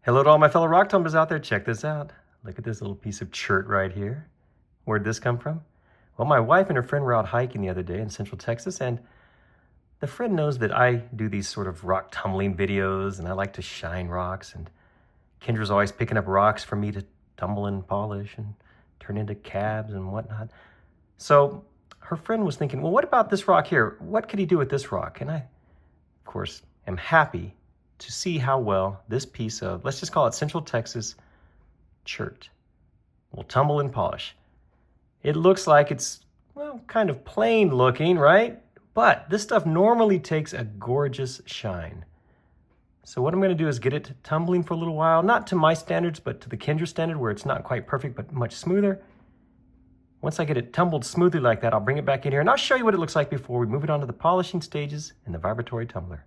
Hello to all my fellow rock tumblers out there. Check this out. Look at this little piece of chert right here. Where'd this come from? Well, my wife and her friend were out hiking the other day in Central Texas, and the friend knows that I do these sort of rock tumbling videos, and I like to shine rocks, and Kendra's always picking up rocks for me to tumble and polish and turn into cabs and whatnot. So her friend was thinking, well, what about this rock here? What could he do with this rock? And I, of course, am happy to see how well this piece of, let's just call it Central Texas chert, will tumble and polish. It looks like it's, well, kind of plain looking, right? But this stuff normally takes a gorgeous shine. So what I'm going to do is get it tumbling for a little while, not to my standards, but to the Kendra standard, where it's not quite perfect, but much smoother. Once I get it tumbled smoothly like that, I'll bring it back in here, and I'll show you what it looks like before we move it on to the polishing stages in the vibratory tumbler.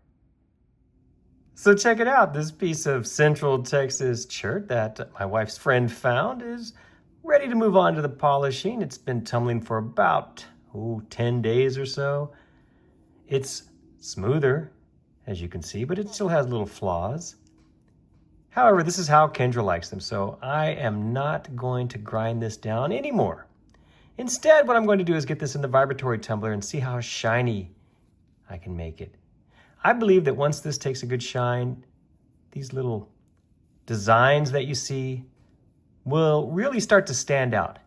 So check it out. This piece of Central Texas chert that my wife's friend found is ready to move on to the polishing. It's been tumbling for about 10 days or so. It's smoother, as you can see, but it still has little flaws. However, this is how Kendra likes them, so I am not going to grind this down anymore. Instead, what I'm going to do is get this in the vibratory tumbler and see how shiny I can make it. I believe that once this takes a good shine, these little designs that you see will really start to stand out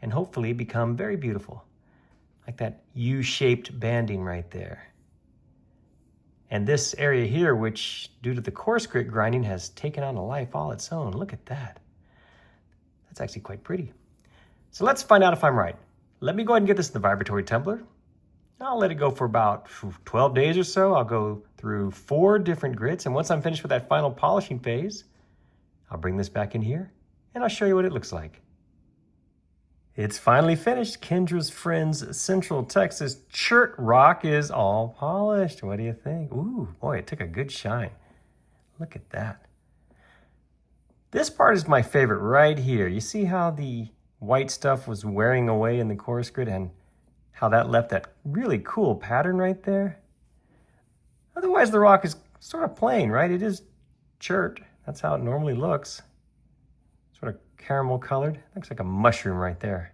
and hopefully become very beautiful, like that U-shaped banding right there. And this area here, which due to the coarse grit grinding has taken on a life all its own. Look at that. That's actually quite pretty. So let's find out if I'm right. Let me go ahead and get this in the vibratory tumbler. I'll let it go for about 12 days or so. I'll go through 4 different grits, and once I'm finished with that final polishing phase, I'll bring this back in here and I'll show you what it looks like. It's finally finished. Kendra's friend's Central Texas chert rock is all polished. What do you think? Ooh, boy, it took a good shine. Look at that. This part is my favorite right here. You see how the white stuff was wearing away in the coarse grit and how that left that really cool pattern right there? Otherwise, the rock is sort of plain, right? It is chert. That's how it normally looks. Sort of caramel colored. Looks like a mushroom right there.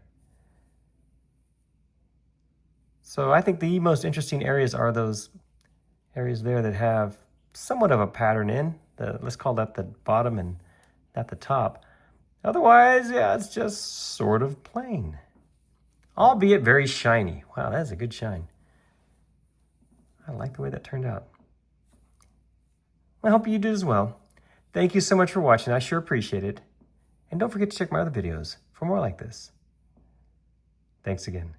So I think the most interesting areas are those areas there that have somewhat of a pattern in. Let's call that the bottom and not the top. Otherwise, yeah, it's just sort of plain. Albeit very shiny. Wow, that's a good shine. I like the way that turned out. I hope you did as well. Thank you so much for watching. I sure appreciate it. And don't forget to check my other videos for more like this. Thanks again.